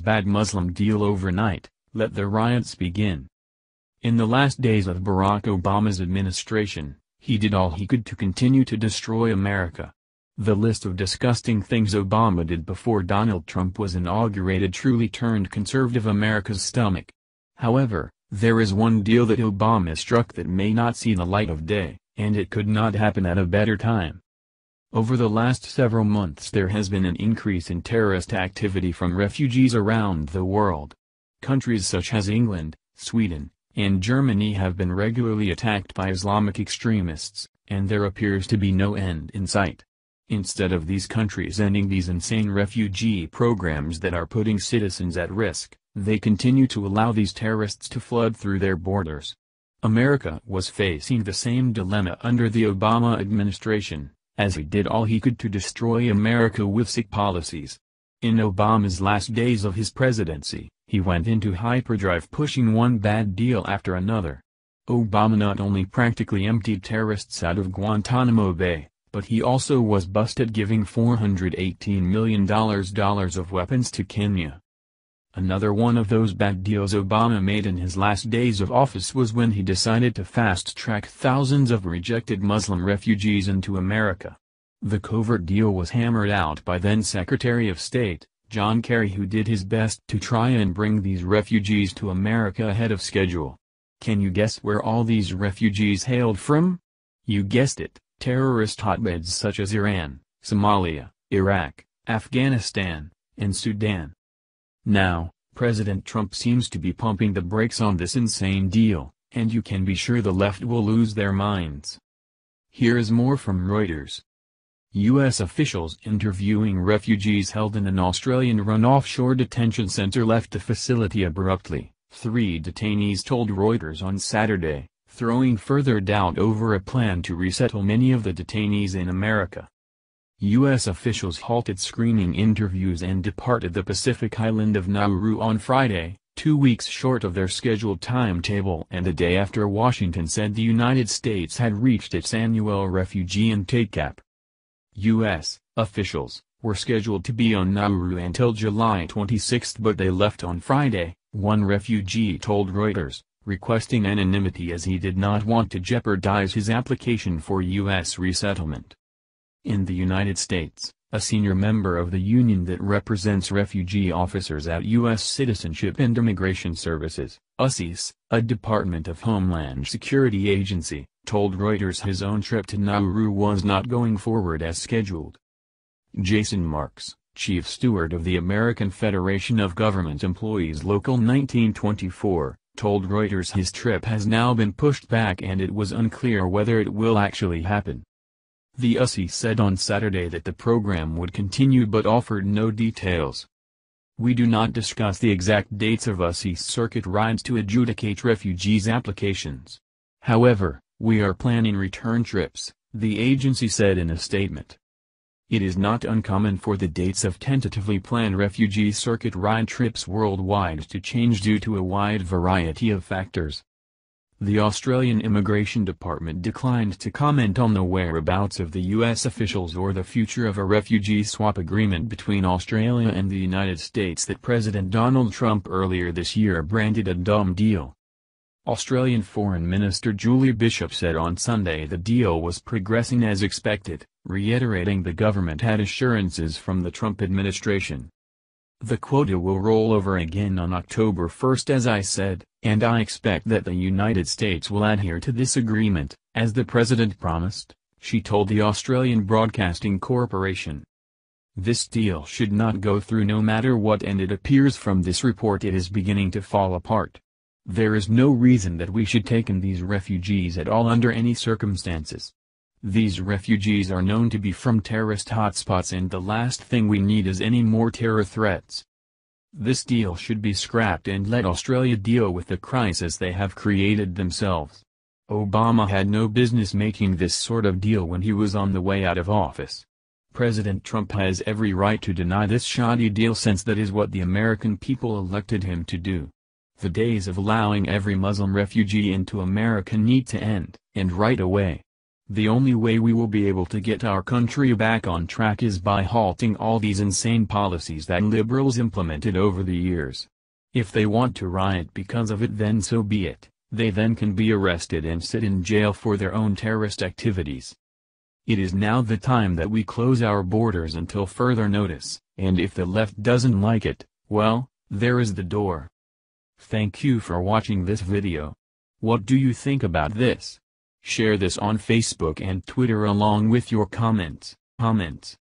bad Muslim deal overnight, let the riots begin. In the last days of Barack Obama's administration, he did all he could to continue to destroy America. The list of disgusting things Obama did before Donald Trump was inaugurated truly turned conservative America's stomach. However, there is one deal that Obama struck that may not see the light of day, and it could not happen at a better time. Over the last several months there has been an increase in terrorist activity from refugees around the world. Countries such as England, Sweden, and Germany have been regularly attacked by Islamic extremists, and there appears to be no end in sight. Instead of these countries ending these insane refugee programs that are putting citizens at risk, they continue to allow these terrorists to flood through their borders. America was facing the same dilemma under the Obama administration, as he did all he could to destroy America with sick policies. In Obama's last days of his presidency, he went into hyperdrive pushing one bad deal after another. Obama not only practically emptied terrorists out of Guantanamo Bay, but he also was busted giving $418 million of weapons to Kenya. Another one of those bad deals Obama made in his last days of office was when he decided to fast-track thousands of rejected Muslim refugees into America. The covert deal was hammered out by then-Secretary of State, John Kerry, who did his best to try and bring these refugees to America ahead of schedule. Can you guess where all these refugees hailed from? You guessed it, terrorist hotbeds such as Iran, Somalia, Iraq, Afghanistan, and Sudan. Now, President Trump seems to be pumping the brakes on this insane deal, and you can be sure the left will lose their minds. Here is more from Reuters. U.S. officials interviewing refugees held in an Australian-run offshore detention center left the facility abruptly, 3 detainees told Reuters on Saturday, throwing further doubt over a plan to resettle many of the detainees in America. U.S. officials halted screening interviews and departed the Pacific island of Nauru on Friday, 2 weeks short of their scheduled timetable and a day after Washington said the United States had reached its annual refugee intake cap. U.S. officials were scheduled to be on Nauru until July 26 but they left on Friday, one refugee told Reuters, requesting anonymity as he did not want to jeopardize his application for U.S. resettlement. In the United States, a senior member of the union that represents refugee officers at U.S. Citizenship and Immigration Services, USCIS, a Department of Homeland Security agency, told Reuters his own trip to Nauru was not going forward as scheduled. Jason Marks, chief steward of the American Federation of Government Employees Local 1924, told Reuters his trip has now been pushed back and it was unclear whether it will actually happen. The USCIS said on Saturday that the program would continue but offered no details. We do not discuss the exact dates of USCIS circuit rides to adjudicate refugees' applications. However, we are planning return trips, the agency said in a statement. It is not uncommon for the dates of tentatively planned refugee circuit ride trips worldwide to change due to a wide variety of factors. The Australian Immigration Department declined to comment on the whereabouts of the U.S. officials or the future of a refugee swap agreement between Australia and the United States that President Donald Trump earlier this year branded a dumb deal. Australian Foreign Minister Julie Bishop said on Sunday the deal was progressing as expected, reiterating the government had assurances from the Trump administration. The quota will roll over again on October 1 as I said, and I expect that the United States will adhere to this agreement, as the president promised, she told the Australian Broadcasting Corporation. This deal should not go through no matter what, and it appears from this report it is beginning to fall apart. There is no reason that we should take in these refugees at all under any circumstances. These refugees are known to be from terrorist hotspots and the last thing we need is any more terror threats. This deal should be scrapped and let Australia deal with the crisis they have created themselves. Obama had no business making this sort of deal when he was on the way out of office. President Trump has every right to deny this shoddy deal since that is what the American people elected him to do. The days of allowing every Muslim refugee into America need to end, and right away. The only way we will be able to get our country back on track is by halting all these insane policies that liberals implemented over the years. If they want to riot because of it, then so be it. They then can be arrested and sit in jail for their own terrorist activities. It is now the time that we close our borders until further notice, and if the left doesn't like it, well, there is the door. Thank you for watching this video. What do you think about this? Share this on Facebook and Twitter along with your comments.